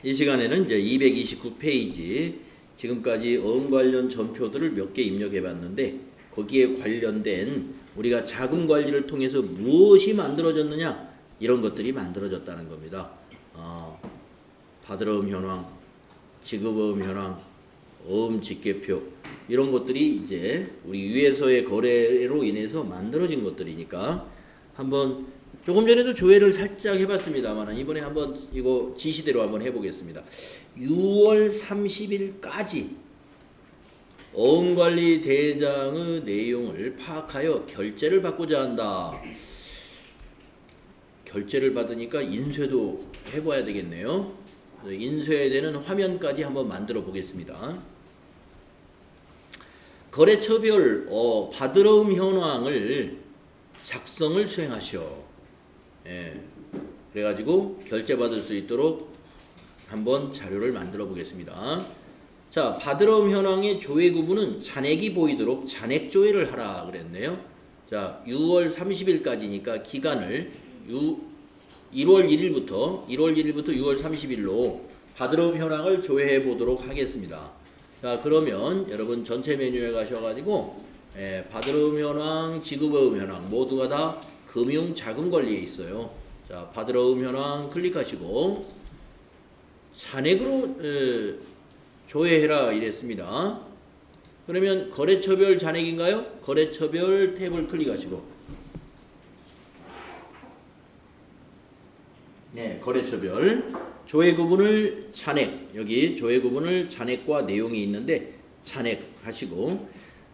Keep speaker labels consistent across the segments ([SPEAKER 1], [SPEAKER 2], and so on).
[SPEAKER 1] 이 시간에는 이제 229페이지 지금까지 어음 관련 전표들을 몇 개 입력해 봤는데 거기에 관련된 우리가 자금 관리를 통해서 무엇이 만들어졌느냐 이런 것들이 만들어졌다는 겁니다. 받으러음 현황, 지급어음 현황, 어음 직계표 이런 것들이 이제 우리 위에서의 거래로 인해서 만들어진 것들이니까 한번 조금 전에도 조회를 살짝 해봤습니다만 이번에 한번 이거 지시대로 한번 해보겠습니다. 6월 30일까지 어음관리 대장의 내용을 파악하여 결제를 받고자 한다. 결제를 받으니까 인쇄도 해봐야 되겠네요. 인쇄되는 화면까지 한번 만들어 보겠습니다. 거래처별 받으러음 현황을 작성을 수행하시오. 예, 그래가지고 결제받을 수 있도록 한번 자료를 만들어 보겠습니다. 자, 받으러음 현황의 조회 구분은 잔액이 보이도록 잔액 조회를 하라 그랬네요. 자, 6월 30일까지니까 기간을 1월 1일부터 6월 30일로 받으러음 현황을 조회해 보도록 하겠습니다. 자, 그러면 여러분 전체 메뉴에 가셔가지고 받으러음 현황, 지급어음 현황 모두가 다 금융 자금 관리에 있어요. 자, 받으러음 현황 클릭하시고 잔액으로 조회해라 이랬습니다. 그러면 거래처별 잔액인가요? 거래처별 탭을 클릭하시고 네, 거래처별 조회 구분을 잔액, 여기 조회 구분을 잔액과 내용이 있는데 잔액 하시고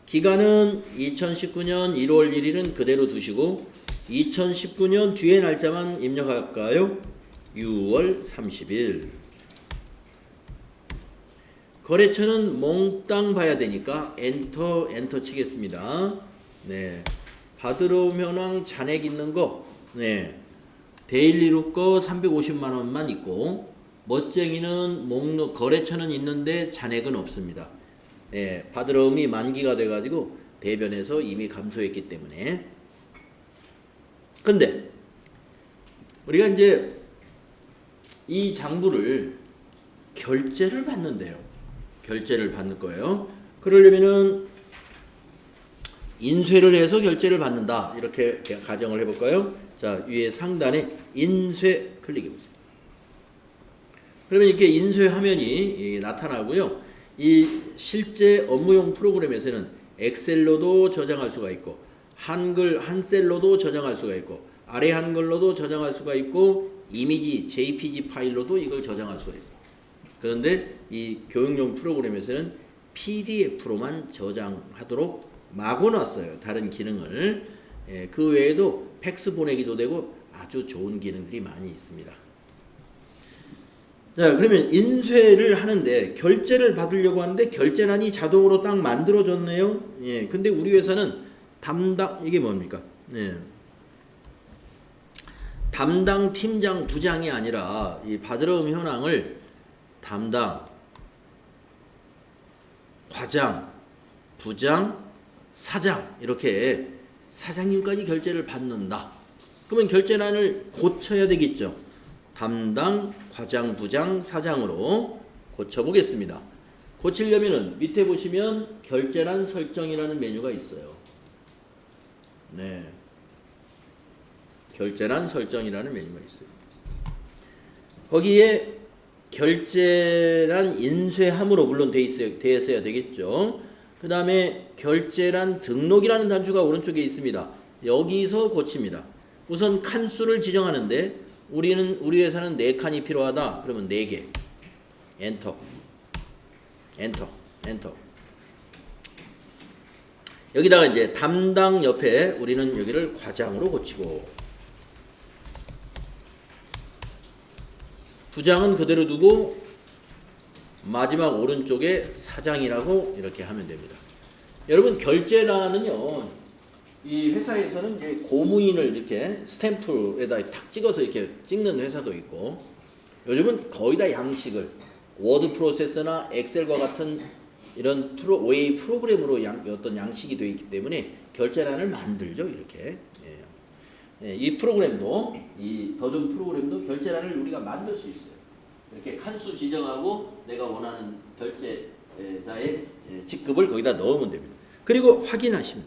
[SPEAKER 1] 기간은 2019년 1월 1일은 그대로 두시고 2019년 뒤에 날짜만 입력할까요? 6월 30일. 거래처는 몽땅 봐야 되니까 엔터 치겠습니다. 네. 받으러음 현황 잔액 있는 거, 네. 데일리룩 거 350만 원만 있고, 멋쟁이는 목록, 거래처는 있는데 잔액은 없습니다. 네. 받으러음이 만기가 돼가지고 대변에서 이미 감소했기 때문에. 근데 우리가 이제 이 장부를 결제를 받는데요. 결제를 받는 거예요. 그러려면은 인쇄를 해서 결제를 받는다. 이렇게 가정을 해볼까요? 자, 위에 상단에 인쇄 클릭해 보세요. 그러면 이렇게 인쇄 화면이 나타나고요. 이 실제 업무용 프로그램에서는 엑셀로도 저장할 수가 있고 한글 한셀로도 저장할 수가 있고 아래 한글로도 저장할 수가 있고 이미지 JPG 파일로도 이걸 저장할 수가 있어요. 그런데 이 교육용 프로그램에서는 PDF로만 저장하도록 막아놨어요. 다른 기능을. 그 외에도 팩스 보내기도 되고 아주 좋은 기능들이 많이 있습니다. 자, 그러면 인쇄를 하는데 결제를 받으려고 하는데 결제란이 자동으로 딱 만들어졌네요. 예, 근데 우리 회사는 이게 뭡니까? 네. 담당 팀장 부장이 아니라 이 받으러음 현황을 담당, 과장, 부장, 사장 이렇게 사장님까지 결제를 받는다. 그러면 결제란을 고쳐야 되겠죠. 담당, 과장, 부장, 사장으로 고쳐보겠습니다. 고치려면은 밑에 보시면 결제란 설정이라는 메뉴가 있어요. 네. 결제란 설정이라는 메뉴가 있어요. 거기에 결제란 인쇄함으로 물론 되어 있어야 되겠죠. 그 다음에 결제란 등록이라는 단추가 오른쪽에 있습니다. 여기서 고칩니다. 우선 칸수를 지정하는데 우리 회사는 4칸이 필요하다. 그러면 4개. 엔터. 여기다가 이제 담당 옆에 우리는 여기를 과장으로 고치고 부장은 그대로 두고 마지막 오른쪽에 사장이라고 이렇게 하면 됩니다. 여러분 결제란은요 이 회사에서는 이제 고무인을 이렇게 스탬프에다 탁 찍어서 이렇게 찍는 회사도 있고 요즘은 거의 다 양식을 워드 프로세서나 엑셀과 같은 이런 OA 프로그램으로 어떤 양식이 되어 있기 때문에 결제란을 만들죠. 이렇게. 이 프로그램도 이 더존 프로그램도 결제란을 우리가 만들 수 있어요. 이렇게 칸수 지정하고 내가 원하는 결제자의 직급을 거기다 넣으면 됩니다. 그리고 확인하시면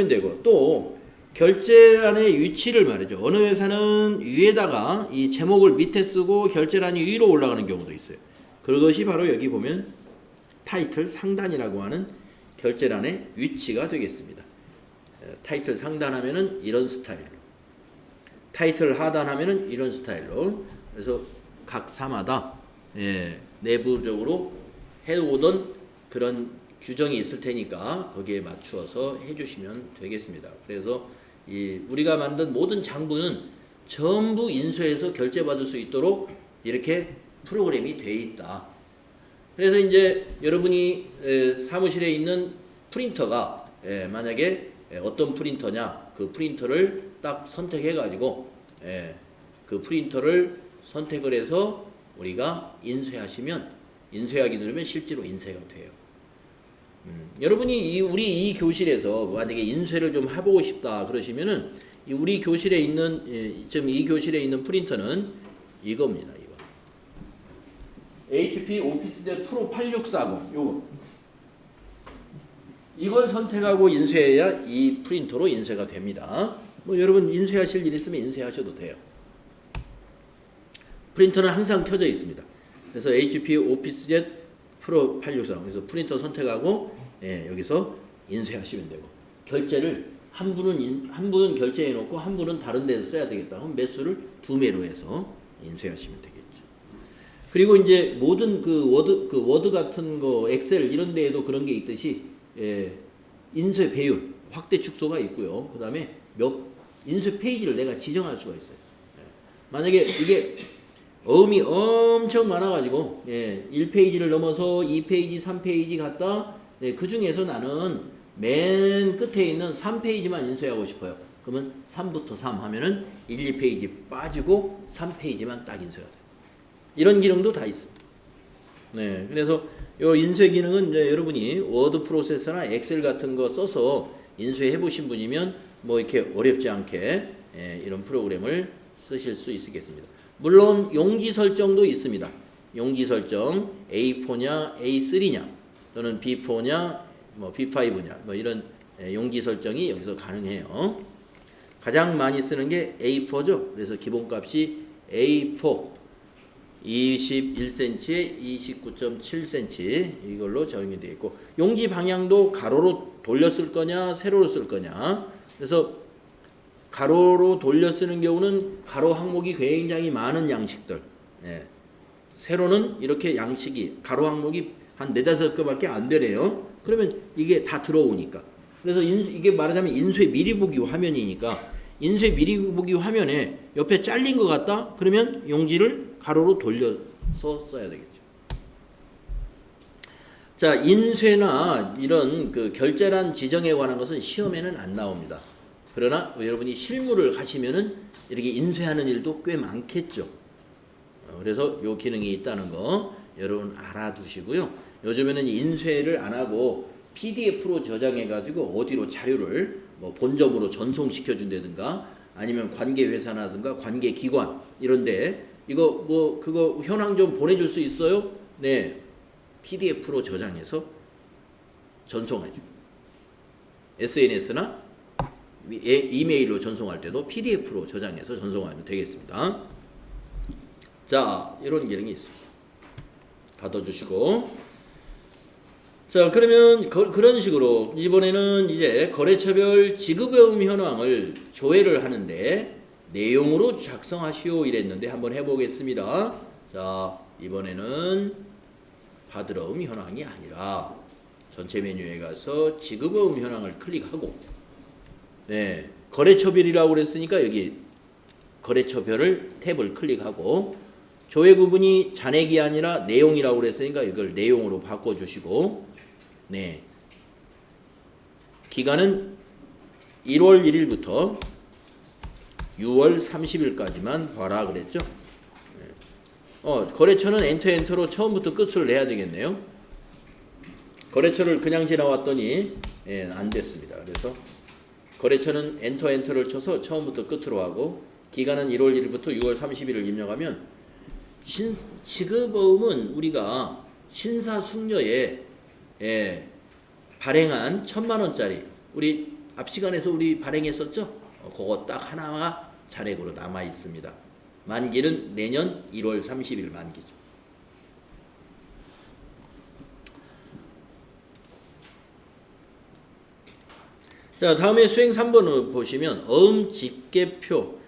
[SPEAKER 1] 되고, 또 결제란의 위치를 말이죠. 어느 회사는 위에다가 이 제목을 밑에 쓰고 결제란이 위로 올라가는 경우도 있어요. 그것이 바로 여기 보면 타이틀 상단이라고 하는 결제란의 위치가 되겠습니다. 타이틀 상단하면은 이런 스타일로, 타이틀 하단하면은 이런 스타일로. 그래서 각 사마다 내부적으로 해오던 그런 규정이 있을 테니까 거기에 맞추어서 해주시면 되겠습니다. 그래서 우리가 만든 모든 장부는 전부 인쇄해서 결제받을 수 있도록 이렇게 프로그램이 돼 있다. 그래서 이제 여러분이 사무실에 있는 프린터가 만약에 어떤 프린터냐, 그 프린터를 딱 선택해 가지고 그 프린터를 선택을 해서 우리가 인쇄하기 누르면 실제로 인쇄가 돼요. 여러분이 우리 이 교실에서 만약에 인쇄를 좀 해보고 싶다 그러시면은 우리 교실에 있는 지금 이 교실에 있는 프린터는 이겁니다. HP 오피스젯 프로 8640 요거. 이걸 선택하고 인쇄해야 이 프린터로 인쇄가 됩니다. 뭐 여러분 인쇄하실 일 있으면 인쇄하셔도 돼요. 프린터는 항상 켜져 있습니다. 그래서 HP 오피스젯 프로 863 그래서 프린터 선택하고 여기서 인쇄하시면 되고, 결제를 한 분은 결제해 놓고 한 분은 다른 데서 써야 되겠다. 그럼 매수를 2매로 해서 인쇄하시면 되겠죠. 그리고 이제 모든 그 워드 같은 거, 엑셀 이런 데에도 그런 게 있듯이 인쇄 배율, 확대 축소가 있고요. 그다음에 인쇄 페이지를 내가 지정할 수가 있어요. 만약에 이게 어음이 엄청 많아가지고 1페이지를 넘어서 2페이지, 3페이지 갔다 그 중에서 나는 맨 끝에 있는 3페이지만 인쇄하고 싶어요. 그러면 3부터 3 하면은 1, 2페이지 빠지고 3페이지만 딱 인쇄가 돼요. 이런 기능도 다 있습니다. 네, 그래서 요 인쇄 기능은 이제 여러분이 워드 프로세서나 엑셀 같은 거 써서 인쇄해 보신 분이면 뭐 이렇게 어렵지 않게 이런 프로그램을 쓰실 수 있겠습니다. 물론 용지 설정도 있습니다. 용지 설정 A4냐 A3냐 또는 B4냐 뭐 B5냐 뭐 이런 용지 설정이 여기서 가능해요. 가장 많이 쓰는 게 A4죠. 그래서 기본값이 A4 21cm에 29.7cm 이걸로 적용이 되어 있고, 용지 방향도 가로로 돌려 쓸 거냐 세로로 쓸 거냐. 그래서 가로로 돌려 쓰는 경우는 가로 항목이 굉장히 많은 양식들, 세로는 이렇게 양식이 가로 항목이 한 4-5개밖에 안 되래요. 그러면 이게 다 들어오니까. 그래서 이게 말하자면 인쇄 미리 보기 화면이니까 인쇄 미리 보기 화면에 옆에 잘린 것 같다? 그러면 용지를 가로로 돌려서 써야 되겠죠. 자, 인쇄나 이런 그 결제란 지정에 관한 것은 시험에는 안 나옵니다. 그러나 여러분이 실무를 하시면은 이렇게 인쇄하는 일도 꽤 많겠죠. 그래서 요 기능이 있다는 거 여러분 알아두시고요. 요즘에는 인쇄를 안 하고 PDF로 저장해 가지고 어디로 자료를 뭐 본점으로 전송시켜 준다든가 아니면 관계 회사라든가 관계 기관 이런데 이거 뭐 그거 현황 좀 보내줄 수 있어요? 네, PDF로 저장해서 전송하죠. SNS나 이메일로 전송할 때도 PDF로 저장해서 전송하면 되겠습니다. 자, 이런 기능이 있습니다. 닫아주시고. 자, 그러면 그런 식으로 이번에는 이제 거래처별 지급의무 현황을 조회를 하는데 내용으로 작성하시오 이랬는데 한번 해보겠습니다. 자, 이번에는 받으러음 현황이 아니라 전체 메뉴에 가서 지급의무 현황을 클릭하고, 네, 거래처별이라고 그랬으니까 여기 거래처별을 탭을 클릭하고, 조회 구분이 잔액이 아니라 내용이라고 그랬으니까 이걸 내용으로 바꿔주시고, 네, 기간은 1월 1일부터 6월 30일까지만 봐라 그랬죠. 네. 거래처는 엔터로 처음부터 끝을 내야 되겠네요. 거래처를 그냥 지나왔더니 안 됐습니다. 그래서 거래처는 엔터를 쳐서 처음부터 끝으로 하고, 기간은 1월 1일부터 6월 30일을 입력하면 지급어음은 우리가 신사숙녀에 발행한 1,000만원짜리 우리 앞 시간에서 우리 발행했었죠? 그거 딱 하나가 잔액으로 남아 있습니다. 만기는 내년 1월 30일 만기죠. 자, 다음에 수행 3번을 보시면 어음 집계표를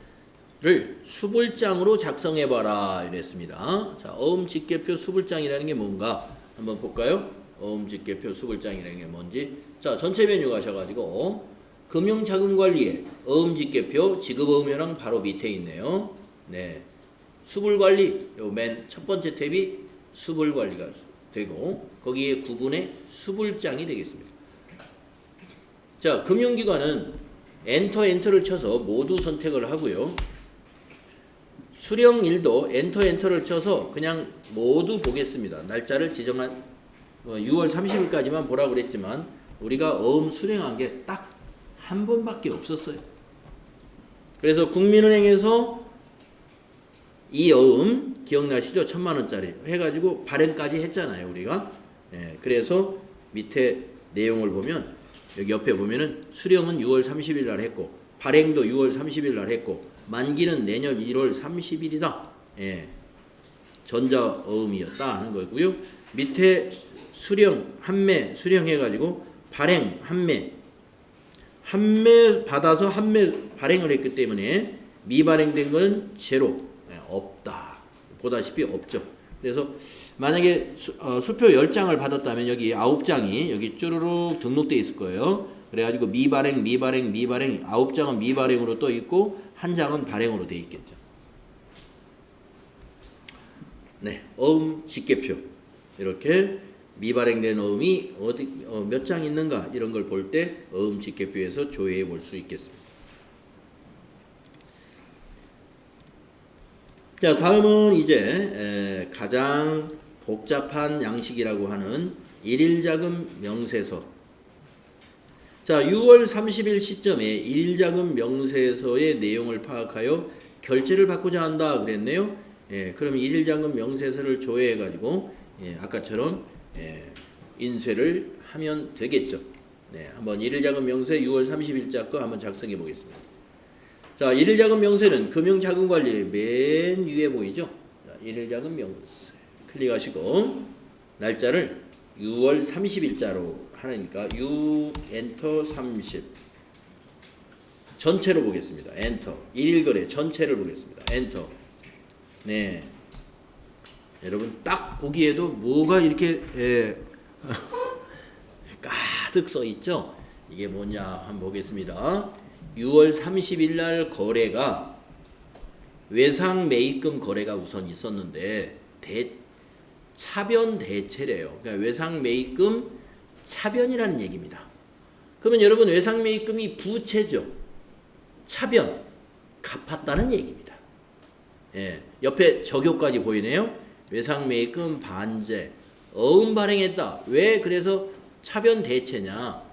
[SPEAKER 1] 수불장으로 작성해봐라 이랬습니다. 자, 어음 집계표 수불장이라는 게 뭔가 한번 볼까요? 어음 집계표 수불장이라는 게 뭔지. 자, 전체 메뉴 가셔가지고 금융자금관리에 어음 집계표 지급어음표랑 바로 밑에 있네요. 네, 수불관리 요 맨 첫 번째 탭이 수불관리가 되고 거기에 구분의 수불장이 되겠습니다. 자, 금융기관은 엔터를 쳐서 모두 선택을 하고요. 수령일도 엔터를 쳐서 그냥 모두 보겠습니다. 날짜를 지정한 6월 30일까지만 보라고 그랬지만 우리가 어음 수령한 게 딱 한 번밖에 없었어요. 그래서 국민은행에서 이 어음 기억나시죠? 1,000만원짜리 해가지고 발행까지 했잖아요, 우리가. 그래서 밑에 내용을 보면 여기 옆에 보면은 수령은 6월 30일 날 했고 발행도 6월 30일 날 했고 만기는 내년 1월 30일이다. 전자어음이었다 하는 거고요. 밑에 수령, 한매 수령해가지고 발행, 한매 받아서 한매 발행을 했기 때문에 미발행된 건 제로, 없다. 보다시피 없죠. 그래서 만약에 수표 10장을 받았다면 여기 9장이 여기 쭈루룩 등록되어 있을 거예요. 그래가지고 미발행 9장은 미발행으로 떠 있고 한 장은 발행으로 되어 있겠죠. 네, 어음 집계표 이렇게 미발행된 어음이 몇 장 있는가 이런 걸 볼 때 어음 집계표에서 조회해 볼 수 있겠습니다. 자, 다음은 이제 가장 복잡한 양식이라고 하는 일일자금 명세서. 자, 6월 30일 시점에 일일자금 명세서의 내용을 파악하여 결제를 받고자 한다 그랬네요. 그럼 일일자금 명세서를 조회해 가지고 아까처럼 인쇄를 하면 되겠죠. 네, 한번 일일자금 명세 6월 30일자 거 한번 작성해 보겠습니다. 자, 일일자금 명세는 금융자금관리 맨 위에 보이죠? 자, 일일자금 명세 클릭하시고 날짜를 6월 30일자로 하니까 6 엔터 30 전체로 보겠습니다. 엔터 일일거래 전체를 보겠습니다. 엔터. 네, 여러분 딱 보기에도 뭐가 이렇게 가득 써 있죠? 이게 뭐냐 한번 보겠습니다. 6월 30일 날 거래가 외상 매입금 거래가 우선 있었는데 차변 대체래요. 그러니까 외상 매입금 차변이라는 얘기입니다. 그러면 여러분 외상 매입금이 부채죠. 차변 갚았다는 얘기입니다. 옆에 적용까지 보이네요. 외상 매입금 반제 어음 발행했다. 왜 그래서 차변 대체냐?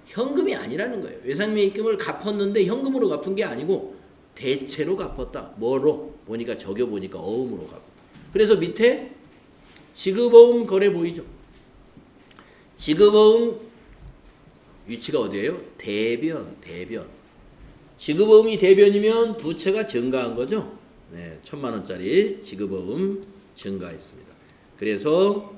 [SPEAKER 1] 현금이 아니라는 거예요. 외상 매입금을 갚았는데 현금으로 갚은 게 아니고 대체로 갚았다. 뭐로? 보니까 적여 보니까 어음으로 갚았다. 그래서 밑에 지급어음 거래 보이죠? 지급어음 위치가 어디예요? 대변. 지급어음이 대변이면 부채가 증가한 거죠. 네, 1,000만원짜리 지급어음 증가했습니다. 그래서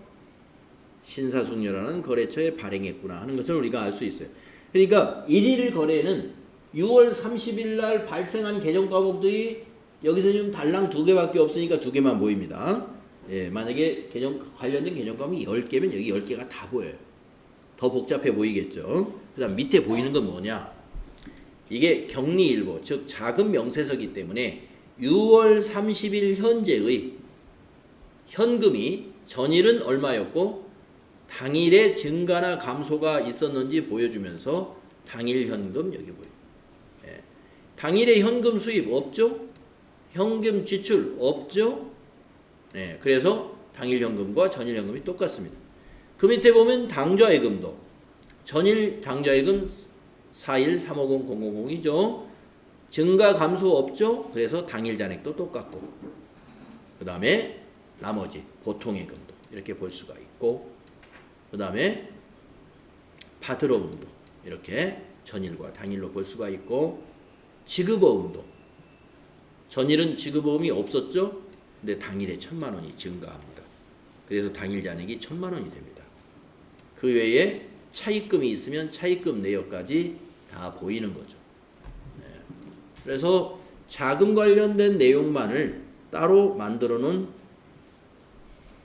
[SPEAKER 1] 신사숙녀라는 거래처에 발행했구나 하는 것을 우리가 알 수 있어요. 그러니까 일일 거래는 6월 30일 날 발생한 개정 과목들이 여기서 지금 달랑 2개밖에 없으니까 2개만 보입니다. 만약에 관련된 개정 과목이 10개면 여기 10개가 다 보여요. 더 복잡해 보이겠죠. 그 다음 밑에 보이는 건 뭐냐? 이게 격리일보, 즉 자금 명세서이기 때문에 6월 30일 현재의 현금이 전일은 얼마였고 당일에 증가나 감소가 있었는지 보여주면서 당일 현금 여기 보여요. 당일에 현금 수입 없죠? 현금 지출 없죠? 그래서 당일 현금과 전일 현금이 똑같습니다. 그 밑에 보면 당좌예금도 전일 당좌예금 41350000이죠. 증가 감소 없죠? 그래서 당일 잔액도 똑같고 그 다음에 나머지 보통예금도 이렇게 볼 수가 있고, 그 다음에 파드로금도 이렇게 전일과 당일로 볼 수가 있고, 지급어음도 전일은 지급어음이 없었죠. 근데 당일에 1,000만 원이 증가합니다. 그래서 당일 잔액이 1,000만 원이 됩니다. 그 외에 차입금이 있으면 차입금 내역까지 다 보이는 거죠. 네. 그래서 자금 관련된 내용만을 따로 만들어 놓은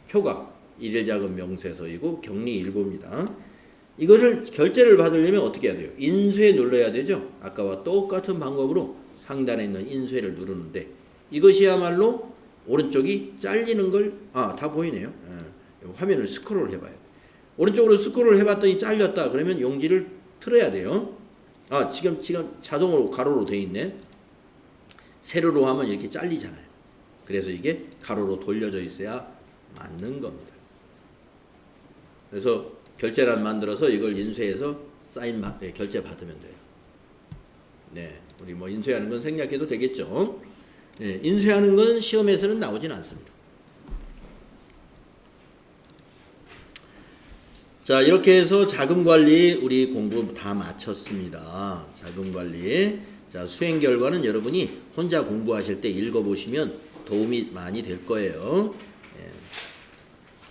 [SPEAKER 1] 표가 일일자금 명세서이고 격리일보입니다. 이것을 결제를 받으려면 어떻게 해야 돼요? 인쇄 눌러야 되죠. 아까와 똑같은 방법으로 상단에 있는 인쇄를 누르는데, 이것이야말로 오른쪽이 잘리는 걸 다 보이네요. 화면을 스크롤 해봐요. 오른쪽으로 스크롤 해봤더니 잘렸다. 그러면 용지를 틀어야 돼요. 지금 자동으로 가로로 돼 있네. 세로로 하면 이렇게 잘리잖아요. 그래서 이게 가로로 돌려져 있어야 맞는 겁니다. 그래서 결제란 만들어서 이걸 인쇄해서 결제 받으면 돼요. 네, 우리 뭐 인쇄하는 건 생략해도 되겠죠. 네, 인쇄하는 건 시험에서는 나오진 않습니다. 자, 이렇게 해서 자금관리 우리 공부 다 마쳤습니다. 자금관리. 자, 수행 결과는 여러분이 혼자 공부하실 때 읽어보시면 도움이 많이 될 거예요.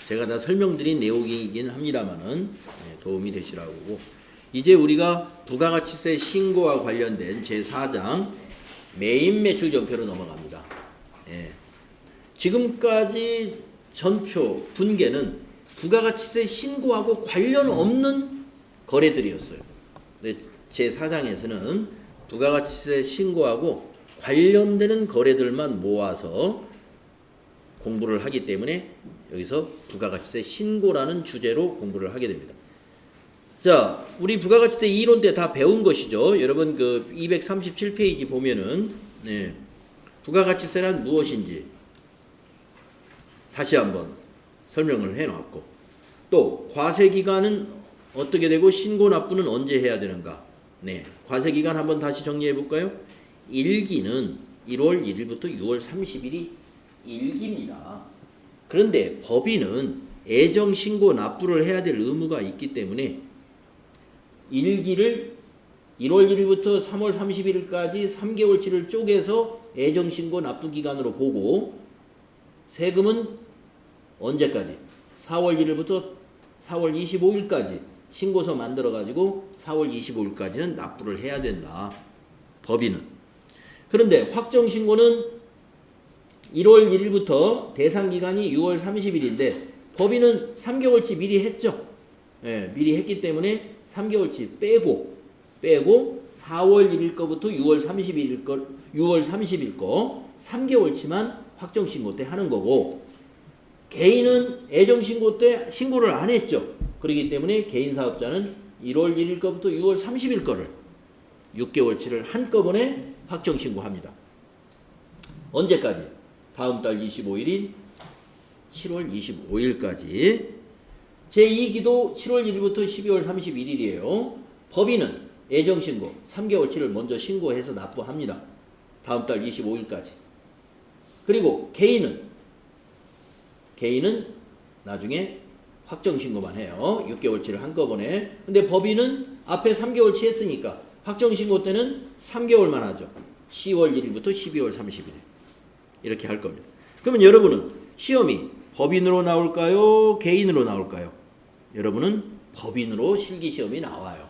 [SPEAKER 1] 제가 다 설명드린 내용이긴 합니다만은 도움이 되시라고. 이제 우리가 부가가치세 신고와 관련된 제4장 메인 매출 전표로 넘어갑니다. 지금까지 전표 분계는 부가가치세 신고하고 관련 없는 거래들이었어요. 제4장에서는 부가가치세 신고하고 관련되는 거래들만 모아서 공부를 하기 때문에 여기서 부가가치세 신고라는 주제로 공부를 하게 됩니다. 자, 우리 부가가치세 이론 때 다 배운 것이죠. 여러분 그 237페이지 보면은 부가가치세란 무엇인지 다시 한번 설명을 해놨고, 또 과세기간은 어떻게 되고 신고 납부는 언제 해야 되는가. 과세기간 한번 다시 정리해 볼까요? 1기는 1월 1일부터 6월 30일이 1기입니다. 그런데 법인은 애정신고 납부를 해야 될 의무가 있기 때문에 1기를 1월 1일부터 3월 31일까지 3개월치를 쪼개서 애정신고 납부 기간으로 보고, 세금은 언제까지? 4월 1일부터 4월 25일까지 신고서 만들어 가지고 4월 25일까지는 납부를 해야 된다. 법인은. 그런데 확정신고는 1월 1일부터 대상 기간이 6월 30일인데 법인은 3개월치 미리 했죠. 미리 했기 때문에 3개월치 빼고 4월 1일 거부터 6월 30일 거 3개월치만 확정신고 때 하는 거고, 개인은 애정신고 때 신고를 안 했죠. 그렇기 때문에 개인사업자는 1월 1일 거부터 6월 30일 거를 6개월치를 한꺼번에 확정신고합니다. 언제까지? 다음 달 25일인 7월 25일까지. 제2기도 7월 1일부터 12월 31일이에요. 법인은 애정신고 3개월치를 먼저 신고해서 납부합니다. 다음 달 25일까지. 그리고 개인은 나중에 확정신고만 해요. 6개월치를 한꺼번에. 근데 법인은 앞에 3개월치 했으니까 확정신고 때는 3개월만 하죠. 10월 1일부터 12월 30일. 이렇게 할 겁니다. 그러면 여러분은 시험이 법인으로 나올까요? 개인으로 나올까요? 여러분은 법인으로 실기시험이 나와요.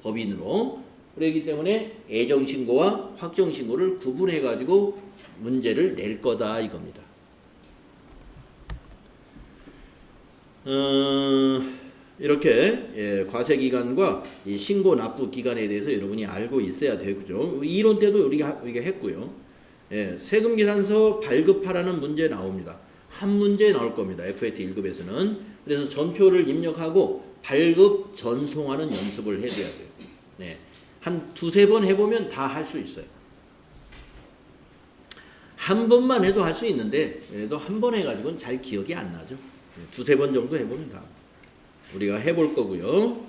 [SPEAKER 1] 법인으로. 그렇기 때문에 애정신고와 확정신고를 구분해가지고 문제를 낼 거다 이겁니다. 이렇게 과세기간과 이 신고 납부 기간에 대해서 여러분이 알고 있어야 되죠. 이론 때도 우리가 했고요. 세금계산서 발급하라는 문제 나옵니다. 한 문제 나올 겁니다. FAT 1급에서는. 그래서 전표를 입력하고 발급 전송하는 연습을 해줘야 돼요. 한 두세 번 해보면 다 할 수 있어요. 한 번만 해도 할 수 있는데 그래도 한 번 해가지고는 잘 기억이 안 나죠. 두세 번 정도 해보면 다 우리가 해볼 거고요.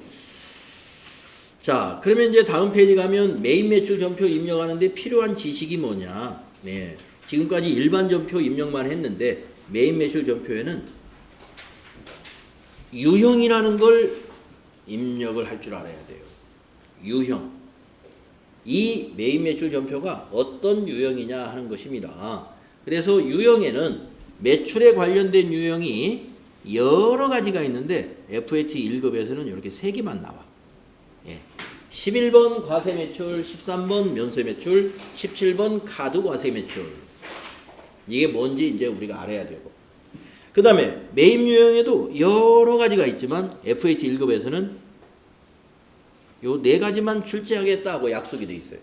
[SPEAKER 1] 자, 그러면 이제 다음 페이지 가면 메인 매출 전표 입력하는데 필요한 지식이 뭐냐. 지금까지 일반 전표 입력만 했는데 메인 매출 전표에는 유형이라는 걸 입력을 할 줄 알아야 돼요. 유형. 이 메인 매출 전표가 어떤 유형이냐 하는 것입니다. 그래서 유형에는 매출에 관련된 유형이 여러 가지가 있는데 FAT 1급에서는 이렇게 3개만 나와. 11번 과세 매출, 13번 면세 매출, 17번 카드 과세 매출. 이게 뭔지 이제 우리가 알아야 되고. 그 다음에 매입 유형에도 여러 가지가 있지만 FAT 1급에서는 요 4가지만 출제하겠다고 약속이 돼 있어요.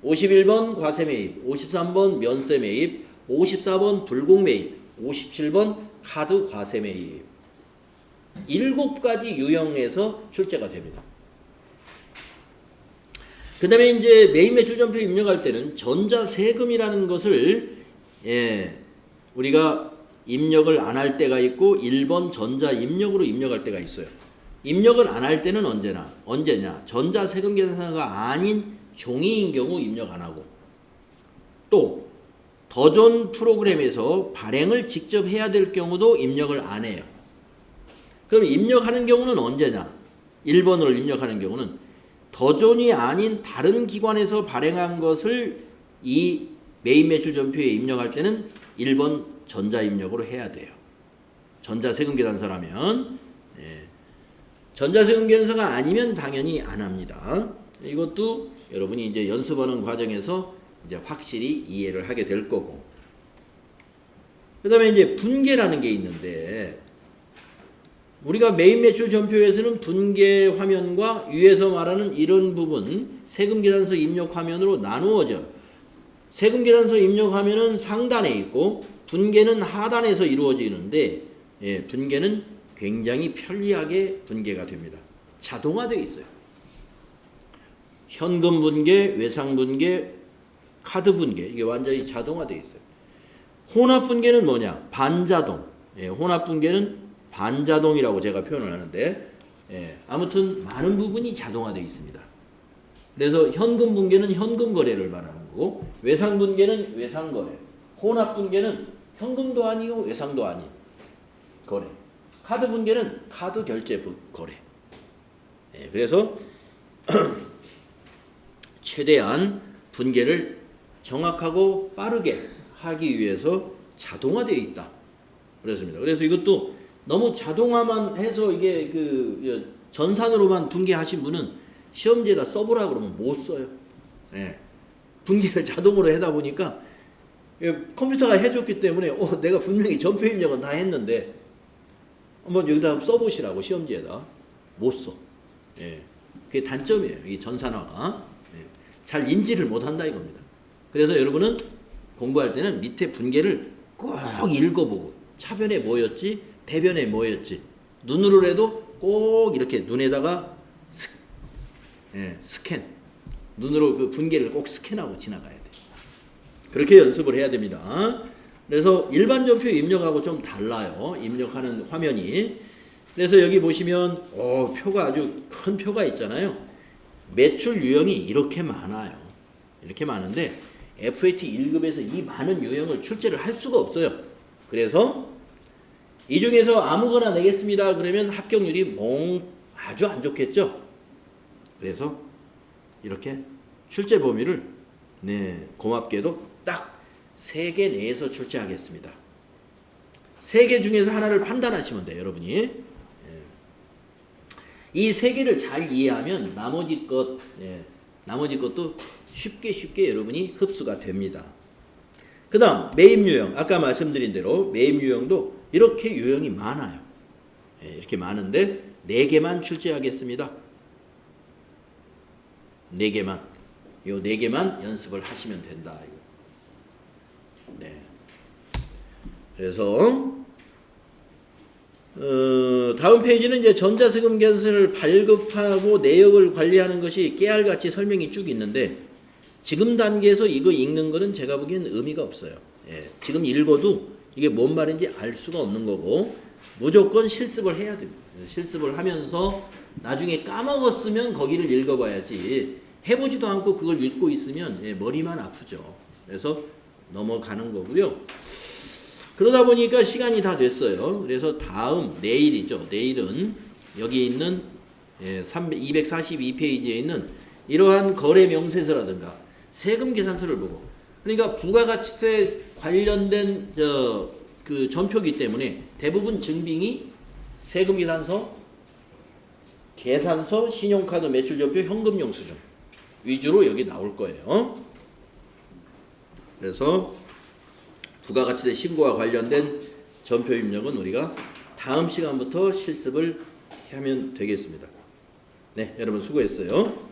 [SPEAKER 1] 51번 과세 매입, 53번 면세 매입, 54번 불공 매입, 57번 카드 과세 매입. 7가지 유형에서 출제가 됩니다. 그 다음에 이제 매입 매출 전표 입력할 때는 전자세금이라는 것을 우리가 입력을 안 할 때가 있고 1번 전자 입력으로 입력할 때가 있어요. 입력을 안 할 때는 언제냐? 전자세금 계산서가 아닌 종이인 경우 입력 안 하고, 또 더존 프로그램에서 발행을 직접 해야 될 경우도 입력을 안 해요. 그럼 입력하는 경우는 언제냐? 1번으로 입력하는 경우는 더존이 아닌 다른 기관에서 발행한 것을 이 메인 매출 전표에 입력할 때는 1번 전자입력으로 해야 돼요. 전자세금 계산서라면. 전자세금 계산서가 아니면 당연히 안 합니다. 이것도 여러분이 이제 연습하는 과정에서 이제 확실히 이해를 하게 될 거고. 그 다음에 이제 분계라는 게 있는데, 우리가 메인 매출 전표에서는 분계 화면과 위에서 말하는 이런 부분, 세금 계산서 입력 화면으로 나누어져. 세금 계산서 입력 화면은 상단에 있고 분계는 하단에서 이루어지는데, 분계는 굉장히 편리하게 분계가 됩니다. 자동화되어 있어요. 현금 분계, 외상 분계, 카드 분계, 이게 완전히 자동화되어 있어요. 혼합 분계는 뭐냐? 반자동. 혼합 분계는 반자동이라고 제가 표현을 하는데, 아무튼 많은 부분이 자동화되어 있습니다. 그래서 현금 분계는 현금 거래를 말하는 거고, 외상 분계는 외상 거래, 혼합 분계는 현금도 아니고 외상도 아닌 거래, 카드 분계는 카드 결제 거래. 그래서 최대한 분계를 정확하고 빠르게 하기 위해서 자동화되어 있다. 그렇습니다. 그래서 이것도 너무 자동화만 해서 이게 그 전산으로만 분계하신 분은 시험지에다 써보라 그러면 못 써요. 분계를 자동으로 하다 보니까 컴퓨터가 해줬기 때문에 내가 분명히 전표 입력은 다 했는데 한번 여기다 써보시라고 시험지에다 못 써. 그게 단점이에요. 이 전산화가 잘 인지를 못한다 이겁니다. 그래서 여러분은 공부할 때는 밑에 분계를 꼭 읽어보고 차변에 뭐였지, 배변에 뭐였지, 눈으로라도 꼭 이렇게 눈에다가 스캔, 눈으로 그 분계를 꼭 스캔하고 지나가야 돼. 그렇게 연습을 해야 됩니다. 그래서 일반 전표 입력하고 좀 달라요. 입력하는 화면이. 그래서 여기 보시면 표가 아주 큰 표가 있잖아요. 매출 유형이 이렇게 많아요. 이렇게 많은데 FAT 1급에서 이 많은 유형을 출제를 할 수가 없어요. 그래서 이 중에서 아무거나 내겠습니다. 그러면 합격률이 아주 안 좋겠죠. 그래서 이렇게 출제 범위를 고맙게도 딱 3개 내에서 출제하겠습니다. 3개 중에서 하나를 판단하시면 돼요, 여러분이. 이 3개를 잘 이해하면 나머지 것도 쉽게 여러분이 흡수가 됩니다. 그 다음 매입 유형, 아까 말씀드린 대로 매입 유형도 이렇게 유형이 많아요. 이렇게 많은데 4개만 출제하겠습니다. 4개만. 요 4개만 연습을 하시면 된다. 그래서 다음 페이지는 이제 전자세금 계산서를 발급하고 내역을 관리하는 것이 깨알같이 설명이 쭉 있는데, 지금 단계에서 이거 읽는 거는 제가 보기엔 의미가 없어요. 지금 읽어도 이게 뭔 말인지 알 수가 없는 거고, 무조건 실습을 해야 됩니다. 실습을 하면서 나중에 까먹었으면 거기를 읽어봐야지, 해보지도 않고 그걸 읽고 있으면 머리만 아프죠. 그래서 넘어가는 거고요. 그러다 보니까 시간이 다 됐어요. 그래서 다음 내일이죠. 내일은 여기 있는 242페이지에 있는 이러한 거래 명세서라든가 세금 계산서를 보고, 그러니까 부가가치세 관련된 그 전표기 때문에 대부분 증빙이 세금 계산서, 계산서, 신용카드 매출전표, 현금 영수증 위주로 여기 나올 거예요. 그래서 부가가치세 신고와 관련된 전표 입력은 우리가 다음 시간부터 실습을 하면 되겠습니다. 네, 여러분 수고했어요.